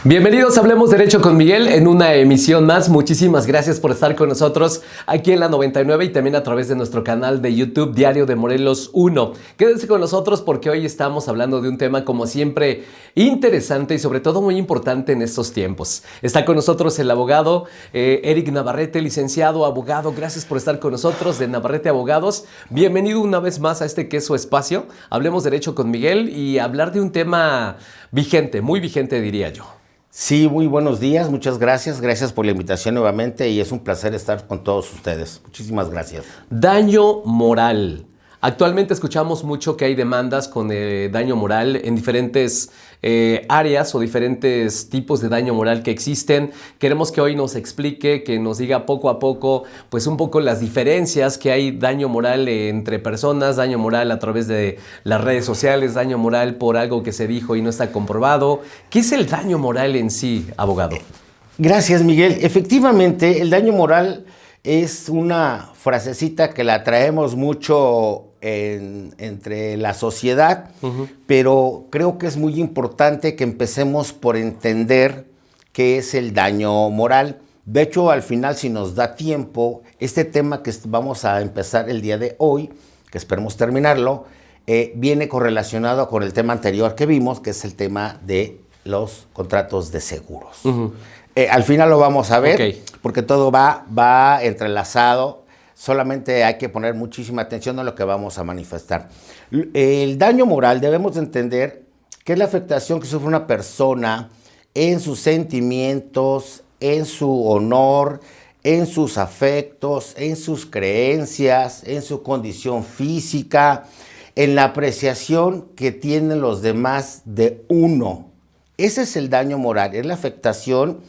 Bienvenidos a Hablemos Derecho con Miguel en una emisión más. Muchísimas gracias por estar con nosotros aquí en la 99 y también a través de nuestro canal de YouTube Diario de Morelos 1. Quédense con nosotros porque hoy estamos hablando de un tema como siempre interesante y sobre todo muy importante en estos tiempos. Está con nosotros el abogado Eric Navarrete, licenciado, abogado. Gracias por estar con nosotros de Navarrete Abogados. Bienvenido una vez más a este que es su espacio. Hablemos Derecho con Miguel y hablar de un tema vigente, muy vigente diría yo. Sí, muy buenos días, muchas gracias. Gracias por la invitación nuevamente y es un placer estar con todos ustedes. Muchísimas gracias. Daño moral. Actualmente escuchamos mucho que hay demandas con daño moral en diferentes áreas o diferentes tipos de daño moral que existen. Queremos que hoy nos explique, que nos diga poco a poco, pues un poco las diferencias que hay daño moral entre personas, daño moral a través de las redes sociales, daño moral por algo que se dijo y no está comprobado. ¿Qué es el daño moral en sí, abogado? Gracias, Miguel. Efectivamente, el daño moral es una frasecita que la traemos mucho entre la sociedad, pero creo que es muy importante que empecemos por entender qué es el daño moral. De hecho, al final, si nos da tiempo, este tema que vamos a empezar el día de hoy, que esperemos terminarlo, viene correlacionado con el tema anterior que vimos, que es el tema de los contratos de seguros. Al final lo vamos a ver, porque todo va entrelazado. Solamente hay que poner muchísima atención a lo que vamos a manifestar. El daño moral debemos de entender que es la afectación que sufre una persona en sus sentimientos, en su honor, en sus afectos, en sus creencias, en su condición física, en la apreciación que tienen los demás de uno. Ese es el daño moral, es la afectación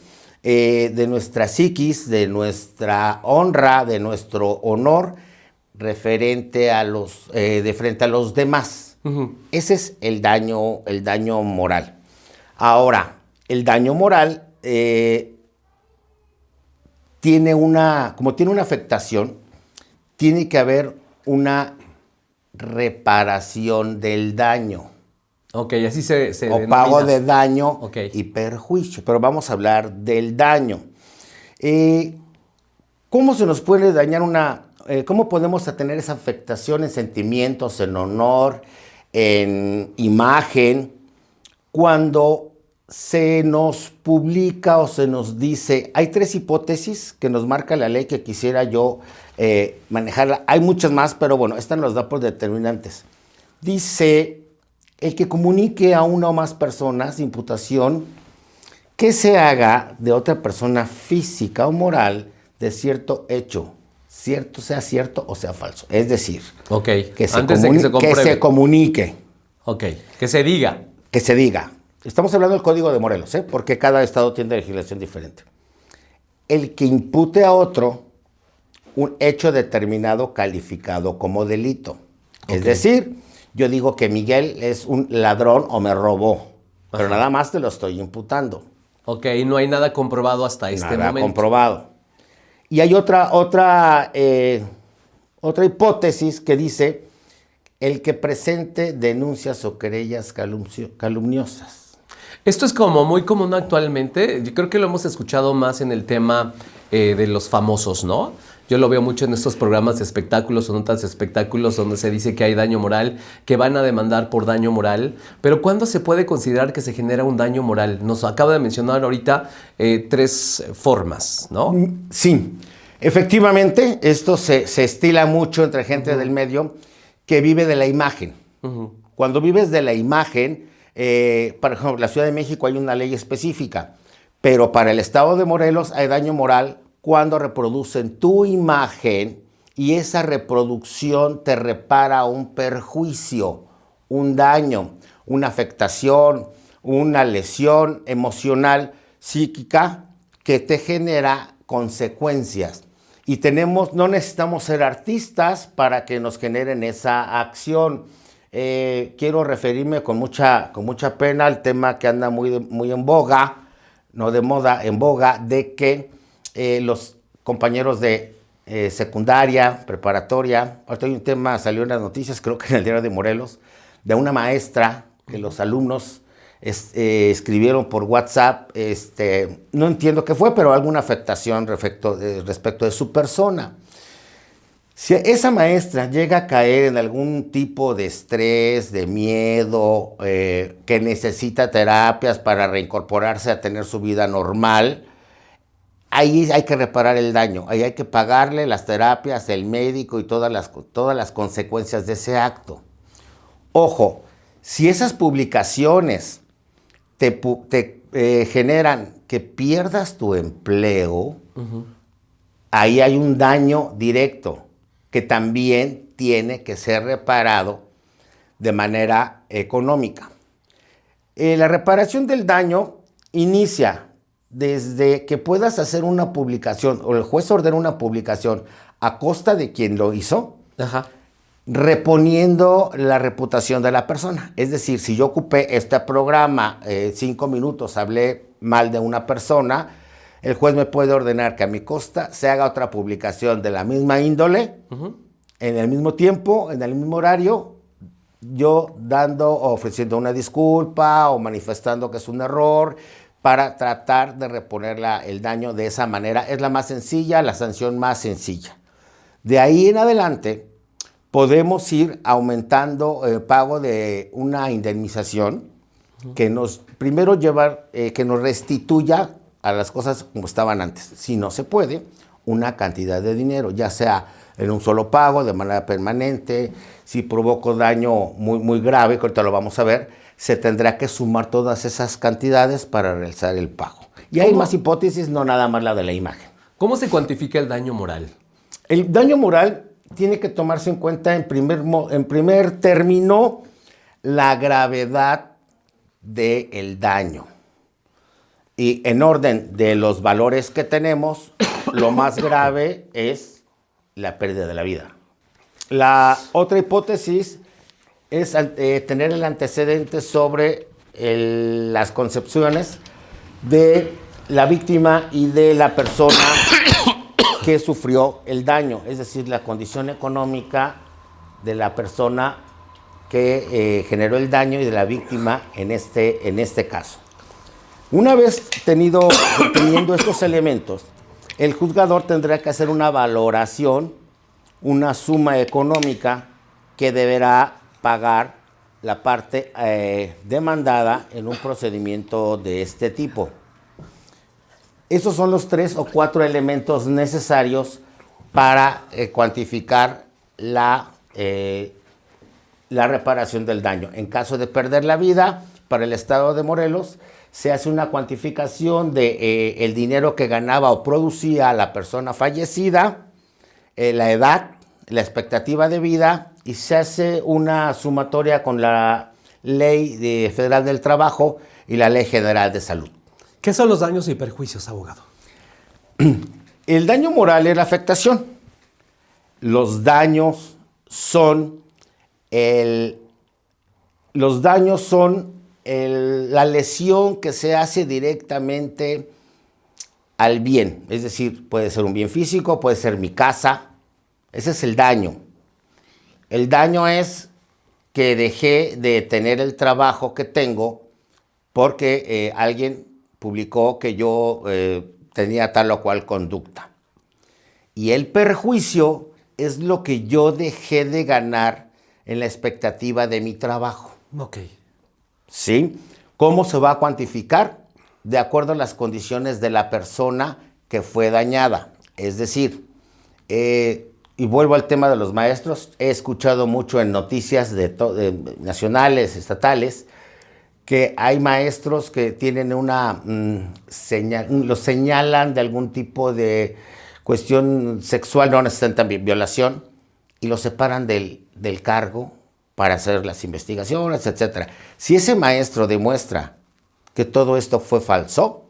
de nuestra psiquis, de nuestra honra, de nuestro honor referente a frente a los demás. Ese es el daño moral. Ahora, el daño moral tiene una afectación, tiene que haber una reparación del daño. Ok, así se o denomina. Pago de daño y perjuicio, pero vamos a hablar del daño. ¿Cómo se nos puede dañar cómo podemos tener esa afectación en sentimientos, en honor, en imagen, cuando se nos publica o se nos dice? Hay tres hipótesis que nos marca la ley que quisiera yo manejarla. Hay muchas más, pero bueno, esta nos da por determinantes. Dice: el que comunique a una o más personas imputación que se haga de otra persona física o moral de cierto hecho, sea cierto o sea falso. Es decir, que se comunique. Que se diga. Que se diga. Estamos hablando del Código de Morelos, porque cada estado tiene legislación diferente. El que impute a otro un hecho determinado calificado como delito. Es decir, yo digo que Miguel es un ladrón o me robó, pero nada más te lo estoy imputando. No hay nada comprobado hasta este momento. Nada comprobado. Y hay otra hipótesis que dice: el que presente denuncias o querellas calumniosas. Esto es como muy común actualmente. Yo creo que lo hemos escuchado más en el tema de los famosos, ¿no? Yo lo veo mucho en estos programas de espectáculos o notas de espectáculos donde se dice que hay daño moral, que van a demandar por daño moral. Pero ¿cuándo se puede considerar que se genera un daño moral? Nos acaba de mencionar ahorita tres formas, ¿no? Sí, efectivamente, esto se estila mucho entre gente del medio que vive de la imagen. Cuando vives de la imagen, por ejemplo, en la Ciudad de México hay una ley específica, pero para el estado de Morelos hay daño moral cuando reproducen tu imagen y esa reproducción te repara un perjuicio, un daño, una afectación, una lesión emocional, psíquica, que te genera consecuencias. Y no necesitamos ser artistas para que nos generen esa acción. Quiero referirme con mucha pena al tema que anda muy en boga, no de moda, en boga, de que los compañeros de secundaria, preparatoria, ahorita hay un tema, salió en las noticias, creo que en el Diario de Morelos, de una maestra que los alumnos escribieron por WhatsApp, no entiendo qué fue, pero alguna afectación respecto de su persona. Si esa maestra llega a caer en algún tipo de estrés, de miedo, que necesita terapias para reincorporarse a tener su vida normal, ahí hay que reparar el daño, ahí hay que pagarle las terapias, el médico y todas las consecuencias de ese acto. Ojo, si esas publicaciones te generan que pierdas tu empleo, ahí hay un daño directo que también tiene que ser reparado de manera económica. La reparación del daño inicia desde que puedas hacer una publicación o el juez ordena una publicación a costa de quien lo hizo, reponiendo la reputación de la persona. Es decir, si yo ocupé este programa 5 minutos, hablé mal de una persona, el juez me puede ordenar que a mi costa se haga otra publicación de la misma índole, en el mismo tiempo, en el mismo horario, yo ofreciendo una disculpa o manifestando que es un error para tratar de reponer el daño de esa manera. Es la más sencilla, la sanción más sencilla. De ahí en adelante, podemos ir aumentando el pago de una indemnización que nos que nos restituya a las cosas como estaban antes. Si no se puede, una cantidad de dinero, ya sea en un solo pago, de manera permanente. Si provoco daño muy, muy grave, que ahorita lo vamos a ver, se tendrá que sumar todas esas cantidades para realizar el pago. Y hay más hipótesis, no nada más la de la imagen. ¿Cómo se cuantifica el daño moral? El daño moral tiene que tomarse en cuenta en primer término la gravedad del daño. Y en orden de los valores que tenemos, lo más grave es la pérdida de la vida. La otra hipótesis es tener el antecedente sobre las concepciones de la víctima y de la persona que sufrió el daño, es decir, la condición económica de la persona que generó el daño y de la víctima en este caso. Una vez teniendo estos elementos, el juzgador tendrá que hacer una valoración, una suma económica que deberá pagar la parte demandada en un procedimiento de este tipo. Esos son los 3 o 4 elementos necesarios para cuantificar la reparación del daño. En caso de perder la vida, para el estado de Morelos, se hace una cuantificación de el dinero que ganaba o producía la persona fallecida, la edad, la expectativa de vida, y se hace una sumatoria con la Ley Federal del Trabajo y la Ley General de Salud. ¿Qué son los daños y perjuicios, abogado? El daño moral es la afectación. Los daños son la lesión que se hace directamente al bien. Es decir, puede ser un bien físico, puede ser mi casa. Ese es el daño. El daño es que dejé de tener el trabajo que tengo porque alguien publicó que yo tenía tal o cual conducta. Y el perjuicio es lo que yo dejé de ganar en la expectativa de mi trabajo. Ok. ¿Sí? ¿Cómo se va a cuantificar? De acuerdo a las condiciones de la persona que fue dañada. Es decir, y vuelvo al tema de los maestros, he escuchado mucho en noticias nacionales, estatales, que hay maestros que tienen los señalan de algún tipo de cuestión sexual, no necesitan también violación, y los separan del cargo para hacer las investigaciones, etc. Si ese maestro demuestra que todo esto fue falso,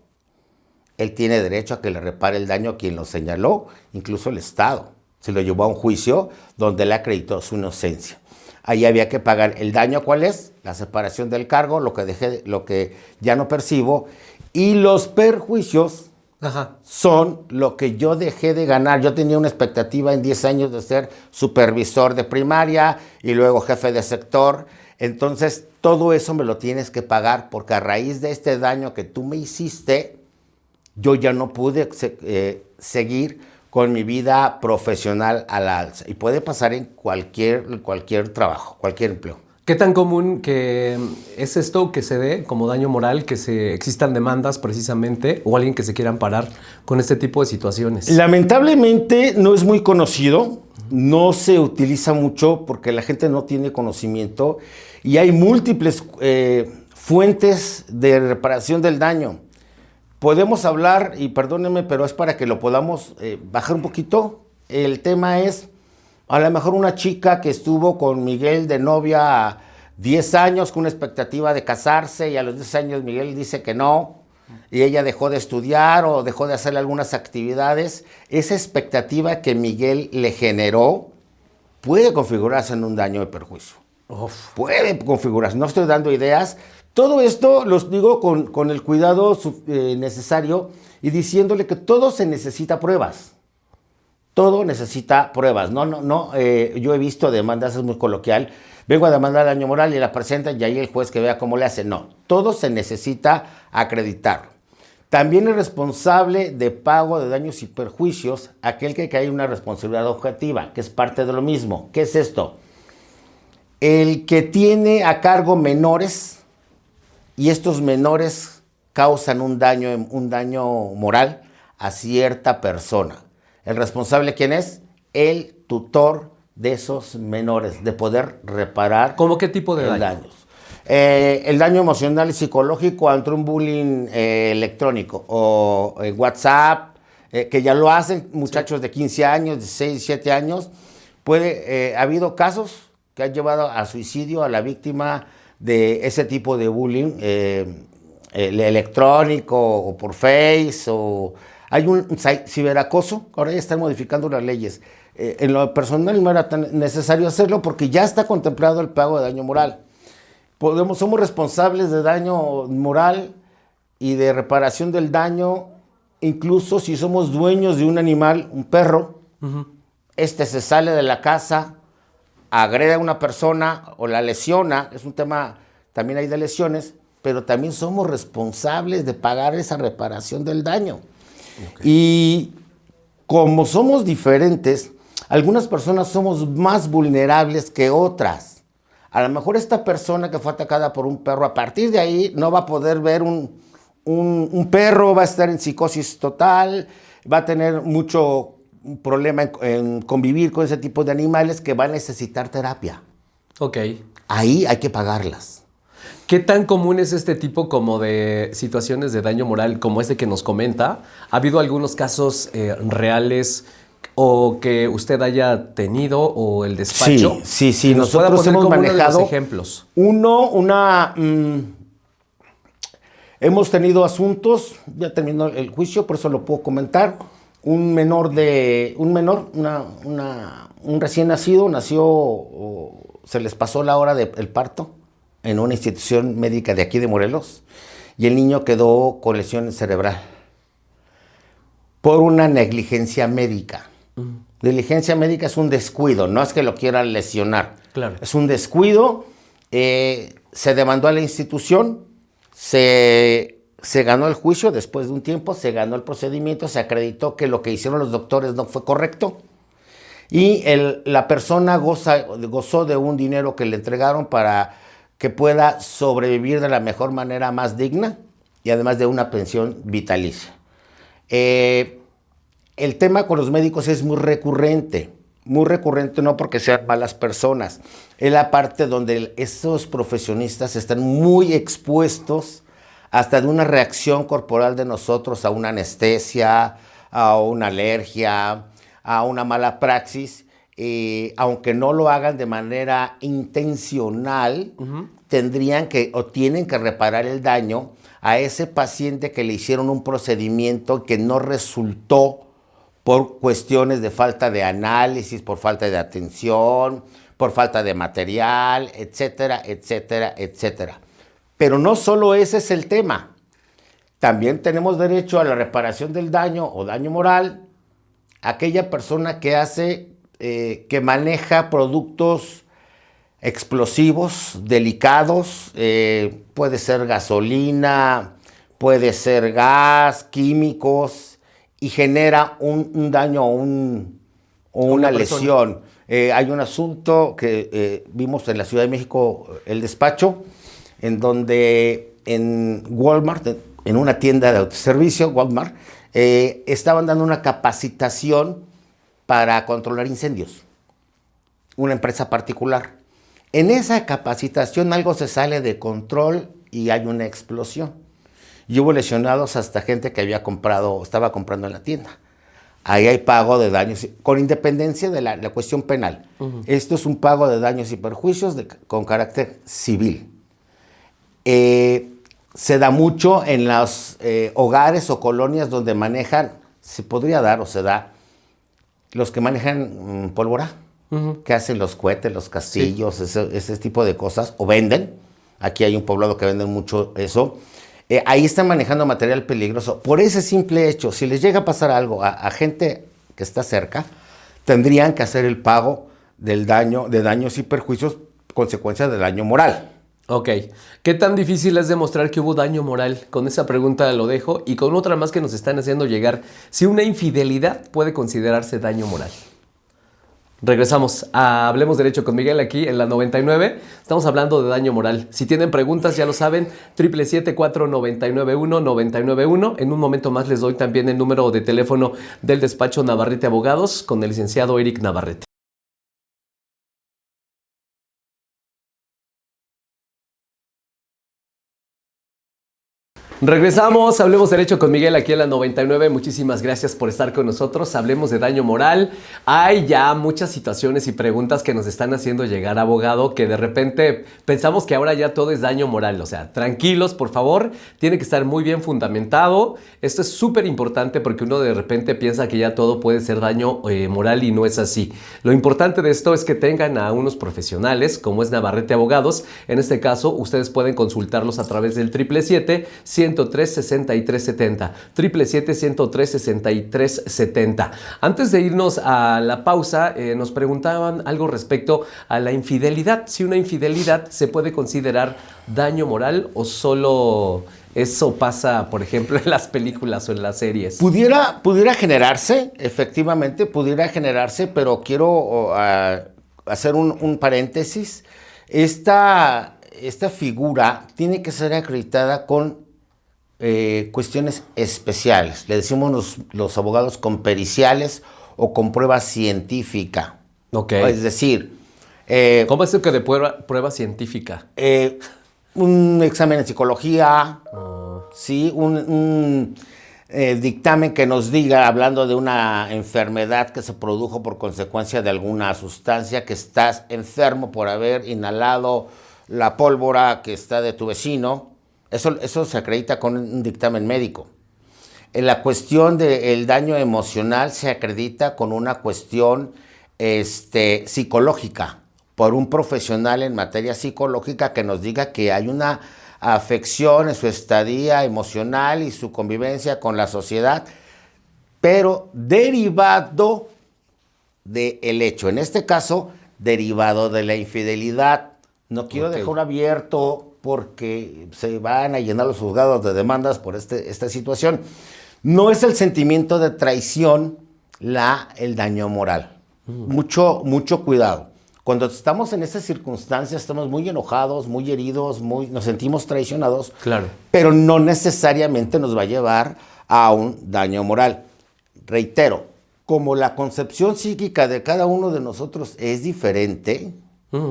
él tiene derecho a que le repare el daño a quien lo señaló, incluso el Estado. Se lo llevó a un juicio donde le acreditó su inocencia. Ahí había que pagar el daño. ¿Cuál es? La separación del cargo, lo que ya no percibo, y los perjuicios son lo que yo dejé de ganar. Yo tenía una expectativa en 10 años de ser supervisor de primaria y luego jefe de sector. Entonces, todo eso me lo tienes que pagar porque a raíz de este daño que tú me hiciste, yo ya no pude seguir con mi vida profesional a la alza. Y puede pasar en cualquier trabajo, cualquier empleo. ¿Qué tan común que es esto que se dé como daño moral, que existan demandas precisamente o alguien que se quiera amparar con este tipo de situaciones? Lamentablemente no es muy conocido, no se utiliza mucho porque la gente no tiene conocimiento y hay múltiples fuentes de reparación del daño. Podemos hablar, y perdónenme, pero es para que lo podamos bajar un poquito. El tema es, a lo mejor una chica que estuvo con Miguel de novia 10 años con una expectativa de casarse y a los 10 años Miguel dice que no y ella dejó de estudiar o dejó de hacer algunas actividades. Esa expectativa que Miguel le generó puede configurarse en un daño de perjuicio. Uf. Puede configurarse, no estoy dando ideas. Todo esto los digo con el cuidado necesario y diciéndole que todo se necesita pruebas. Todo necesita pruebas. Yo he visto demandas, es muy coloquial. Vengo a demandar daño moral y la presentan y ahí el juez que vea cómo le hace. No, todo se necesita acreditar. También es responsable de pago de daños y perjuicios aquel que hay una responsabilidad objetiva, que es parte de lo mismo. ¿Qué es esto? El que tiene a cargo menores y estos menores causan un daño moral a cierta persona. ¿El responsable quién es? El tutor de esos menores, de poder reparar. ¿Cómo qué tipo de daños? El daño emocional y psicológico ante un bullying electrónico o WhatsApp, que ya lo hacen muchachos de 15 años, 16, 17 años. Ha habido casos que han llevado a suicidio a la víctima de ese tipo de bullying electrónico o por Face o... Hay un ciberacoso, ahora ya están modificando las leyes. En lo personal no era tan necesario hacerlo porque ya está contemplado el pago de daño moral. Somos responsables de daño moral y de reparación del daño, incluso si somos dueños de un animal, un perro, se sale de la casa, agrede a una persona o la lesiona, es un tema, también hay de lesiones, pero también somos responsables de pagar esa reparación del daño. Okay. Y como somos diferentes, algunas personas somos más vulnerables que otras. A lo mejor esta persona que fue atacada por un perro, a partir de ahí no va a poder ver un perro, va a estar en psicosis total, va a tener mucho problema en convivir con ese tipo de animales que va a necesitar terapia. Ok. Ahí hay que pagarlas. ¿Qué tan común es este tipo como de situaciones de daño moral como este que nos comenta? ¿Ha habido algunos casos reales o que usted haya tenido o el despacho? Sí. Nosotros hemos manejado ejemplos. Hemos tenido asuntos, ya terminó el juicio, por eso lo puedo comentar. Un recién nacido, se les pasó la hora del parto en una institución médica de aquí de Morelos y el niño quedó con lesión cerebral por una negligencia médica. Negligencia médica es un descuido, no es que lo quieran lesionar. Claro. Es un descuido, se demandó a la institución, se ganó el juicio, después de un tiempo se ganó el procedimiento, se acreditó que lo que hicieron los doctores no fue correcto y la persona gozó de un dinero que le entregaron para que pueda sobrevivir de la mejor manera, más digna y además de una pensión vitalicia. El tema con los médicos es muy recurrente no porque sean malas personas, es la parte donde esos profesionistas están muy expuestos hasta de una reacción corporal de nosotros a una anestesia, a una alergia, a una mala praxis. Aunque no lo hagan de manera intencional, tendrían que o tienen que reparar el daño a ese paciente que le hicieron un procedimiento que no resultó por cuestiones de falta de análisis, por falta de atención, por falta de material, etcétera, etcétera, etcétera. Pero no solo ese es el tema. También tenemos derecho a la reparación del daño o daño moral aquella persona que hace, que maneja productos explosivos, delicados, puede ser gasolina, puede ser gas, químicos, y genera un daño o una lesión. Hay un asunto que vimos en la Ciudad de México, el despacho, en donde en Walmart, en una tienda de autoservicio, Walmart, estaban dando una capacitación para controlar incendios, una empresa particular. En esa capacitación algo se sale de control y hay una explosión. Y hubo lesionados hasta gente que estaba comprando en la tienda. Ahí hay pago de daños, con independencia de la cuestión penal. Esto es un pago de daños y perjuicios con carácter civil. Se da mucho en los hogares o colonias donde manejan, se podría dar o se da, los que manejan pólvora, que hacen los cohetes, los castillos, ese tipo de cosas, o venden. Aquí hay un poblado que vende mucho eso. Ahí están manejando material peligroso. Por ese simple hecho, si les llega a pasar algo a gente que está cerca, tendrían que hacer el pago de daños y perjuicios, consecuencia del daño moral. Ok. ¿Qué tan difícil es demostrar que hubo daño moral? Con esa pregunta lo dejo. Y con otra más que nos están haciendo llegar. Si una infidelidad puede considerarse daño moral. Regresamos a Hablemos Derecho con Miguel aquí en la 99. Estamos hablando de daño moral. Si tienen preguntas, ya lo saben, 777-499-1991. En un momento más les doy también el número de teléfono del despacho Navarrete Abogados con el licenciado Eric Navarrete. Regresamos, Hablemos Derecho con Miguel aquí en la 99. Muchísimas gracias por estar con nosotros. Hablemos de daño moral. Hay ya muchas situaciones y preguntas que nos están haciendo llegar, abogado, que de repente pensamos que ahora ya todo es daño moral. O sea, tranquilos, por favor. Tiene que estar muy bien fundamentado. Esto es súper importante porque uno de repente piensa que ya todo puede ser daño moral y no es así. Lo importante de esto es que tengan a unos profesionales, como es Navarrete Abogados. En este caso, ustedes pueden consultarlos a través del 777-103-6370. 777-103-6370. Antes de irnos a la pausa, nos preguntaban algo respecto a la infidelidad. Si una infidelidad se puede considerar daño moral o solo eso pasa, por ejemplo, en las películas o en las series. Pudiera generarse, efectivamente, pudiera generarse, pero quiero hacer un paréntesis. Esta figura tiene que ser acreditada con cuestiones especiales. Le decimos los abogados con periciales o con prueba científica. Okay. Es decir, ¿cómo es eso que de prueba científica? Un examen en psicología, ¿sí? un dictamen que nos diga, hablando de una enfermedad que se produjo por consecuencia de alguna sustancia, que estás enfermo por haber inhalado la pólvora que está de tu vecino. Eso se acredita con un dictamen médico. En la cuestión del daño emocional se acredita con una cuestión psicológica, por un profesional en materia psicológica que nos diga que hay una afección en su estadía emocional y su convivencia con la sociedad, pero derivado del hecho. En este caso, derivado de la infidelidad. No quiero dejar abierto porque se van a llenar los juzgados de demandas por esta situación. No es el sentimiento de traición el daño moral. Mucho cuidado. Cuando estamos en esas circunstancias, estamos muy enojados, muy heridos, nos sentimos traicionados, claro, pero no necesariamente nos va a llevar a un daño moral. Reitero, como la concepción psíquica de cada uno de nosotros es diferente,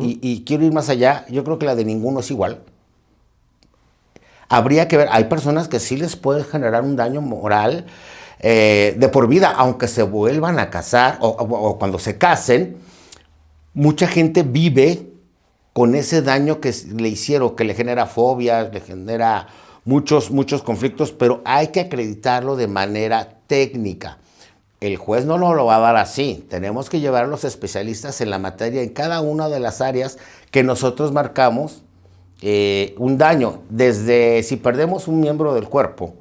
y quiero ir más allá, yo creo que la de ninguno es igual. Habría que ver, hay personas que sí les puede generar un daño moral de por vida, aunque se vuelvan a casar o cuando se casen. Mucha gente vive con ese daño que le hicieron, que le genera fobias, le genera muchos conflictos, pero hay que acreditarlo de manera técnica. El juez no nos lo va a dar así. Tenemos que llevar a los especialistas en la materia en cada una de las áreas que nosotros marcamos un daño. Desde si perdemos un miembro del cuerpo,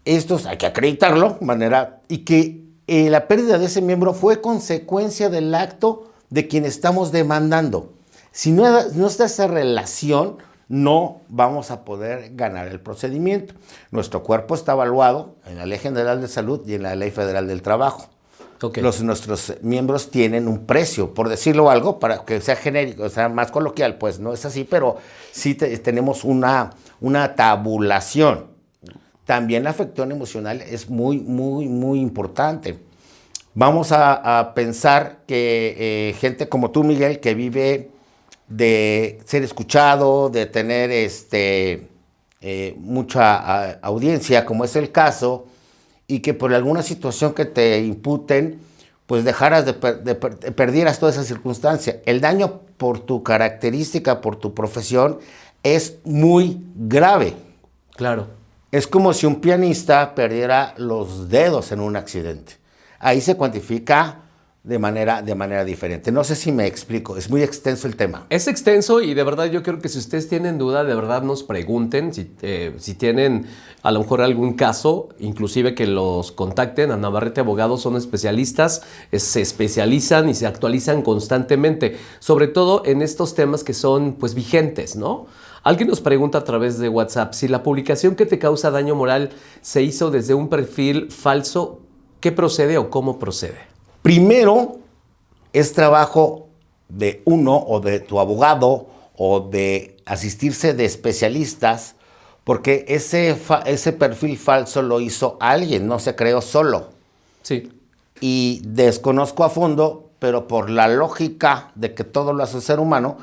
estos hay que acreditarlo de manera y que la pérdida de ese miembro fue consecuencia del acto de quien estamos demandando. Si no está esa relación, no vamos a poder ganar el procedimiento. Nuestro cuerpo está evaluado en la Ley General de Salud y en la Ley Federal del Trabajo. Okay. Nuestros miembros tienen un precio, por decirlo algo, para que sea genérico, o sea, más coloquial, pues no es así, pero sí tenemos una tabulación. También la afección emocional es muy, muy, muy importante. Vamos a pensar que gente como tú, Miguel, que vive de ser escuchado, de tener mucha audiencia, como es el caso, y que por alguna situación que te imputen, pues perdieras toda esa circunstancia. El daño por tu característica, por tu profesión, es muy grave. Claro. Es como si un pianista perdiera los dedos en un accidente. Ahí se cuantifica de manera diferente. No sé si me explico, es muy extenso el tema. Es extenso y de verdad yo creo que si ustedes tienen duda, de verdad nos pregunten si tienen a lo mejor algún caso, inclusive que los contacten. A Navarrete Abogados son especialistas, se especializan y se actualizan constantemente, sobre todo en estos temas que son pues vigentes, ¿no? Alguien nos pregunta a través de WhatsApp, si la publicación que te causa daño moral se hizo desde un perfil falso, ¿qué procede o cómo procede? Primero, es trabajo de uno o de tu abogado o de asistirse de especialistas, porque ese perfil falso lo hizo alguien, no se creó solo. Sí. Y desconozco a fondo, pero por la lógica de que todo lo hace el ser humano,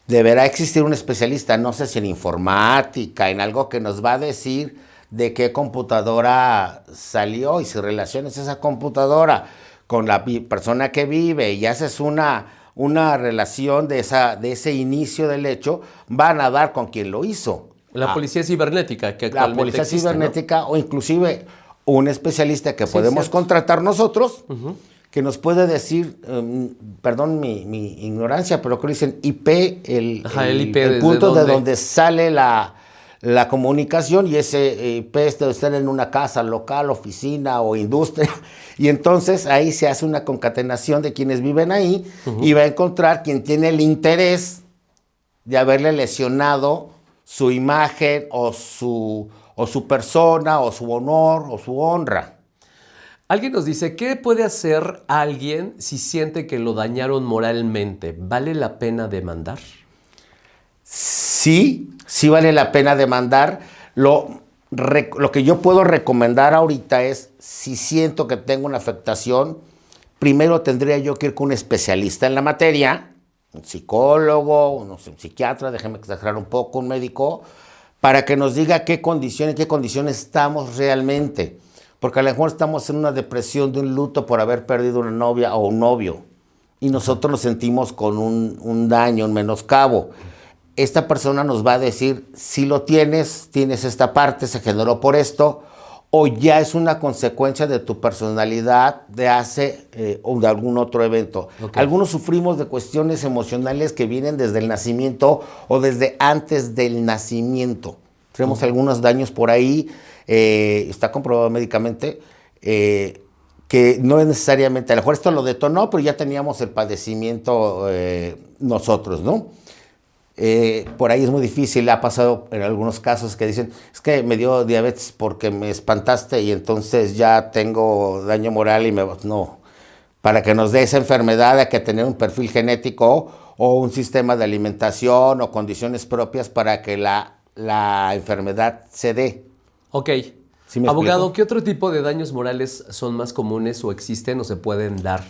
deberá existir un especialista, no sé si en informática, en algo que nos va a decir de qué computadora salió y si relacionas esa computadora con la persona que vive y haces una relación de ese inicio del hecho, van a dar con quien lo hizo. La policía cibernética que actualmente La policía existe, cibernética, ¿no? O inclusive un especialista que podemos cierto. contratar nosotros, que nos puede decir, perdón mi ignorancia, pero que dicen IP, el IP el punto de donde sale la comunicación, y ese IP debe estar en una casa, local, oficina o industria. Y entonces ahí se hace una concatenación de quienes viven ahí y va a encontrar quien tiene el interés de haberle lesionado su imagen o su persona o su honor o su honra. Alguien nos dice, ¿qué puede hacer alguien si siente que lo dañaron moralmente? ¿Vale la pena demandar? Sí vale la pena demandar. Lo que yo puedo recomendar ahorita es, si siento que tengo una afectación, primero tendría yo que ir con un especialista en la materia, un psicólogo, un psiquiatra, déjeme exagerar un poco, un médico, para que nos diga qué condiciones estamos realmente. Porque a lo mejor estamos en una depresión de un luto por haber perdido una novia o un novio, y nosotros nos sentimos con un daño, un menoscabo. Esta persona nos va a decir, si lo tienes esta parte, se generó por esto, o ya es una consecuencia de tu personalidad o de algún otro evento. Okay. Algunos sufrimos de cuestiones emocionales que vienen desde el nacimiento o desde antes del nacimiento. Tenemos algunos daños por ahí, está comprobado médicamente, que no es necesariamente, a lo mejor esto lo detonó, pero ya teníamos el padecimiento nosotros, ¿no? Por ahí es muy difícil, ha pasado en algunos casos que dicen, es que me dio diabetes porque me espantaste y entonces ya tengo daño moral y no. Para que nos dé esa enfermedad hay que tener un perfil genético o un sistema de alimentación o condiciones propias para que la enfermedad se dé. Ok. ¿Sí me Abogado, explico? ¿Qué otro tipo de daños morales son más comunes o existen o se pueden dar?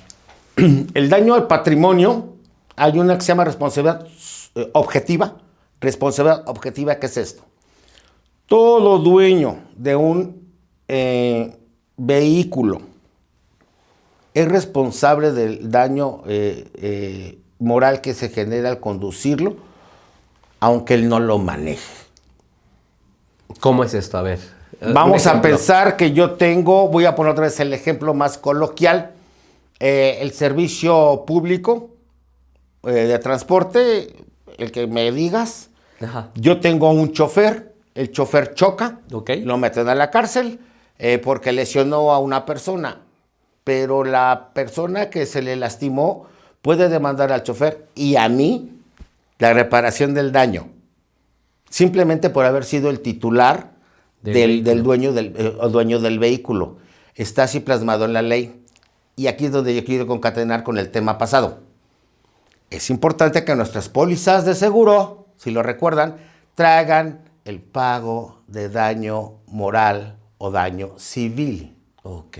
El daño al patrimonio, hay una que se llama responsabilidad objetiva. Responsabilidad objetiva, ¿qué es esto? Todo dueño de un vehículo es responsable del daño moral que se genera al conducirlo, aunque él no lo maneje. ¿Cómo es esto? A ver. Vamos a pensar que yo voy a poner otra vez el ejemplo más coloquial, el servicio público de transporte, el que me digas. Ajá. Yo tengo un chofer, el chofer choca, okay. Lo meten a la cárcel porque lesionó a una persona, pero la persona que se le lastimó puede demandar al chofer y a mí la reparación del daño, simplemente por haber sido el titular del dueño del vehículo. Está así plasmado en la ley. Y aquí es donde yo quiero concatenar con el tema pasado. Es importante que nuestras pólizas de seguro, si lo recuerdan, traigan el pago de daño moral o daño civil. Ok.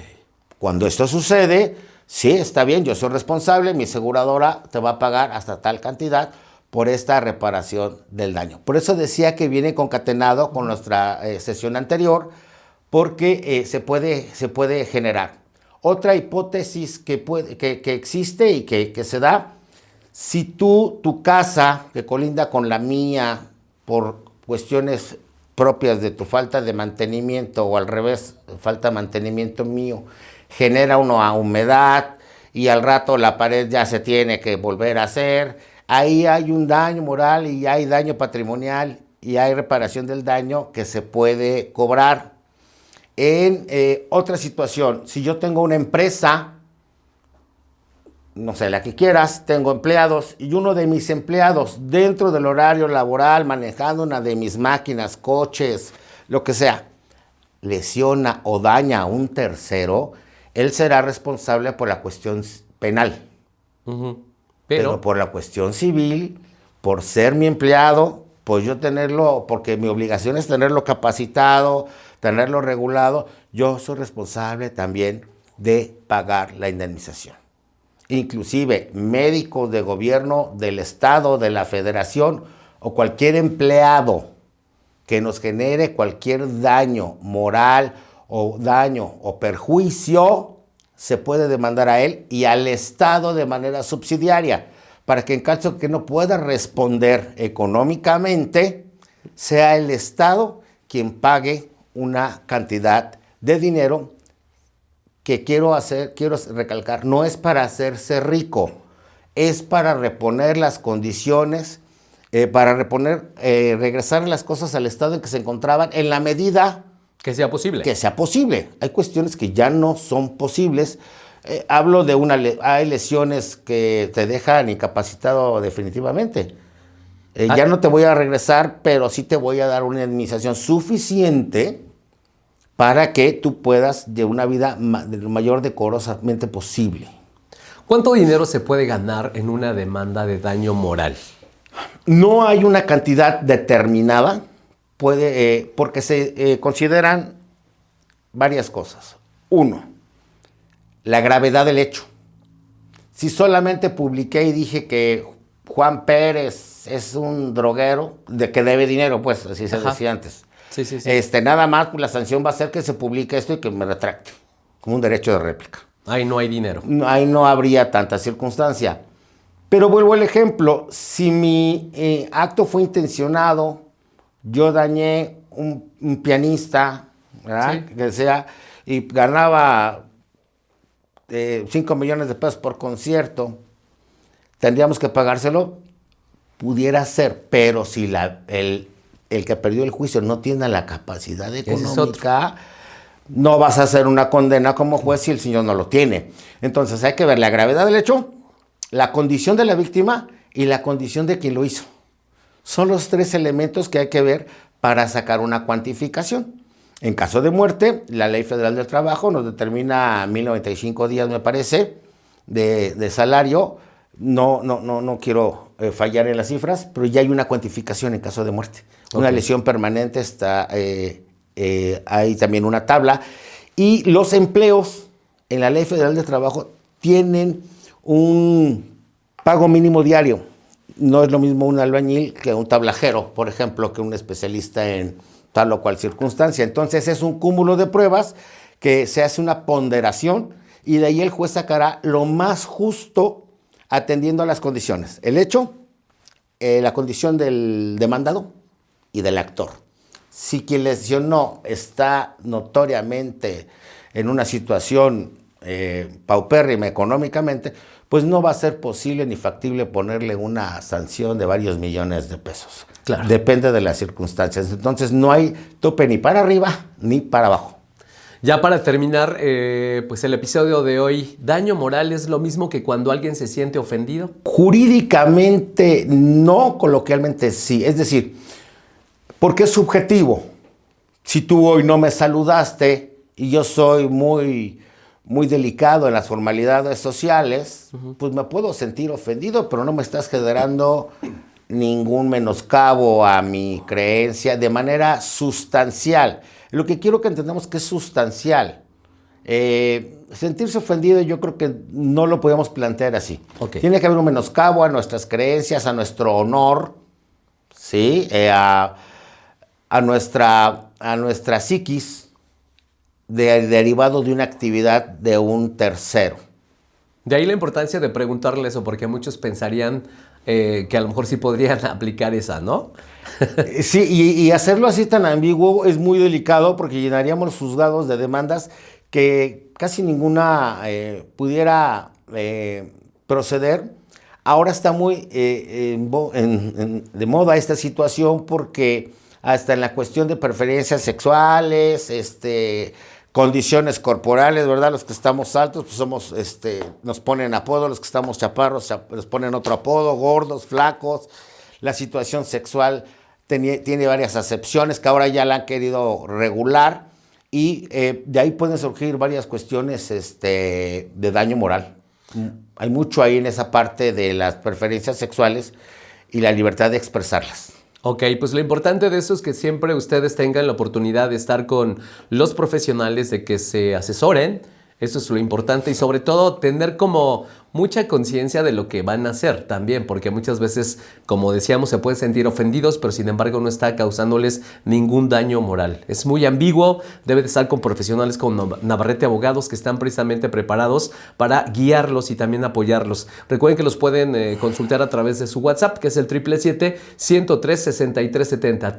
Cuando esto sucede, sí, está bien, yo soy responsable, mi aseguradora te va a pagar hasta tal cantidad por esta reparación del daño. Por eso decía que viene concatenado con nuestra sesión anterior, porque se puede generar. Otra hipótesis que existe y que se da, si tu casa, que colinda con la mía, por cuestiones propias de tu falta de mantenimiento, o al revés, falta de mantenimiento mío, genera una humedad y al rato la pared ya se tiene que volver a hacer, ahí hay un daño moral y hay daño patrimonial y hay reparación del daño que se puede cobrar. En otra situación, si yo tengo una empresa, no sé, la que quieras, tengo empleados y uno de mis empleados dentro del horario laboral, manejando una de mis máquinas, coches, lo que sea, lesiona o daña a un tercero, él será responsable por la cuestión penal. Pero por la cuestión civil, por ser mi empleado, pues yo tenerlo, porque mi obligación es tenerlo capacitado, tenerlo regulado, yo soy responsable también de pagar la indemnización. Inclusive médicos de gobierno del estado, de la federación o cualquier empleado que nos genere cualquier daño moral o daño o perjuicio, se puede demandar a él y al estado de manera subsidiaria, para que en caso que no pueda responder económicamente, sea el estado quien pague una cantidad de dinero que quiero recalcar, no es para hacerse rico, es para reponer las condiciones, para regresar las cosas al estado en que se encontraban en la medida que sea posible. Que sea posible. Hay cuestiones que ya no son posibles. Hablo de hay lesiones que te dejan incapacitado definitivamente. Ya no te voy a regresar, pero sí te voy a dar una indemnización suficiente para que tú puedas de una vida lo mayor decorosamente posible. ¿Cuánto dinero se puede ganar en una demanda de daño moral? No hay una cantidad determinada, porque se consideran varias cosas. Uno, la gravedad del hecho. Si solamente publiqué y dije que Juan Pérez es un droguero, de que debe dinero, pues así se decía antes. Sí. Nada más, pues la sanción va a ser que se publique esto y que me retracte, como un derecho de réplica. Ahí no hay dinero. Ahí no habría tanta circunstancia. Pero vuelvo al ejemplo, si mi acto fue intencionado, yo dañé un pianista, ¿verdad? Sí. Que sea, y ganaba 5 millones de pesos por concierto, tendríamos que pagárselo, pudiera ser, pero si el que perdió el juicio no tiene la capacidad económica, no vas a hacer una condena como juez si el señor no lo tiene. Entonces hay que ver la gravedad del hecho, la condición de la víctima y la condición de quien lo hizo. Son los 3 elementos que hay que ver para sacar una cuantificación. En caso de muerte, la Ley Federal del Trabajo nos determina 1095 días, me parece, de salario. No quiero fallar en las cifras, pero ya hay una cuantificación en caso de muerte. Okay. Una lesión permanente está, hay también una tabla. Y los empleos en la Ley Federal del Trabajo tienen un pago mínimo diario. No es lo mismo un albañil que un tablajero, por ejemplo, que un especialista en tal o cual circunstancia. Entonces es un cúmulo de pruebas que se hace una ponderación y de ahí el juez sacará lo más justo atendiendo a las condiciones. El hecho, la condición del demandado y del actor. Si quien lesionó está notoriamente en una situación paupérrima económicamente, pues no va a ser posible ni factible ponerle una sanción de varios millones de pesos. Claro. Depende de las circunstancias. Entonces no hay tope ni para arriba ni para abajo. Ya para terminar, pues el episodio de hoy, ¿daño moral es lo mismo que cuando alguien se siente ofendido? Jurídicamente no, coloquialmente sí. Es decir, porque es subjetivo. Si tú hoy no me saludaste y yo soy muy delicado en las formalidades sociales, pues me puedo sentir ofendido, pero no me estás generando ningún menoscabo a mi creencia de manera sustancial. Lo que quiero que entendamos que es sustancial. Sentirse ofendido yo creo que no lo podemos plantear así. Okay. Tiene que haber un menoscabo a nuestras creencias, a nuestro honor, ¿sí? A nuestra psiquis derivado de una actividad de un tercero. De ahí la importancia de preguntarle eso, porque muchos pensarían que a lo mejor sí podrían aplicar esa, ¿no? Sí, y hacerlo así tan ambiguo es muy delicado porque llenaríamos los juzgados de demandas que casi ninguna pudiera proceder. Ahora está muy de moda esta situación porque hasta en la cuestión de preferencias sexuales, condiciones corporales, ¿verdad? Los que estamos altos, pues somos, nos ponen apodo, los que estamos chaparros, nos ponen otro apodo, gordos, flacos. La situación sexual tiene varias acepciones que ahora ya la han querido regular y de ahí pueden surgir varias cuestiones de daño moral. Hay mucho ahí en esa parte de las preferencias sexuales y la libertad de expresarlas. Ok, pues lo importante de eso es que siempre ustedes tengan la oportunidad de estar con los profesionales, de que se asesoren. Eso es lo importante y sobre todo tener como mucha conciencia de lo que van a hacer también, porque muchas veces, como decíamos, se pueden sentir ofendidos, pero sin embargo no está causándoles ningún daño moral. Es muy ambiguo, debe de estar con profesionales como Navarrete Abogados que están precisamente preparados para guiarlos y también apoyarlos. Recuerden que los pueden consultar a través de su WhatsApp, que es el 777-103-6370,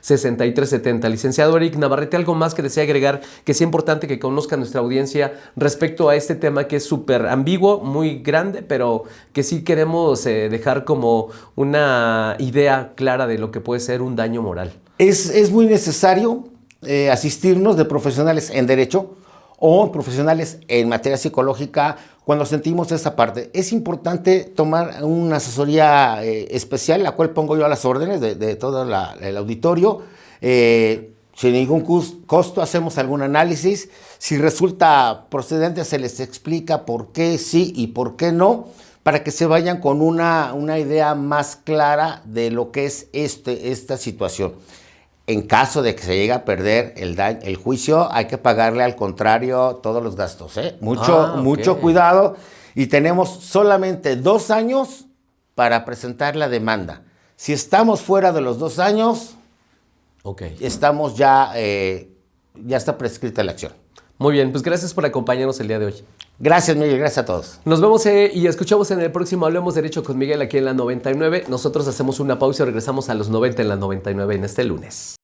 777-103-6370. Licenciado Eric Navarrete, ¿algo más que desea agregar que es importante que conozca nuestra audiencia respecto a este tema que es súper ambiguo, muy grande, pero que sí queremos dejar como una idea clara de lo que puede ser un daño moral? Es muy necesario asistirnos de profesionales en derecho o profesionales en materia psicológica cuando sentimos esa parte. Es importante tomar una asesoría especial, la cual pongo yo a las órdenes de todo el auditorio. Sin ningún costo hacemos algún análisis. Si resulta procedente, se les explica por qué sí y por qué no, para que se vayan con una idea más clara de lo que es esta situación. En caso de que se llegue a perder el juicio, hay que pagarle al contrario todos los gastos. Mucho cuidado. Y tenemos solamente 2 años para presentar la demanda. Si estamos fuera de los 2 años... estamos ya está prescrita la acción. Muy bien, pues gracias por acompañarnos el día de hoy. Gracias, Miguel, gracias a todos. Nos vemos y escuchamos en el próximo Hablemos Derecho con Miguel aquí en la 99. Nosotros hacemos una pausa y regresamos a los 90 en la 99 en este lunes.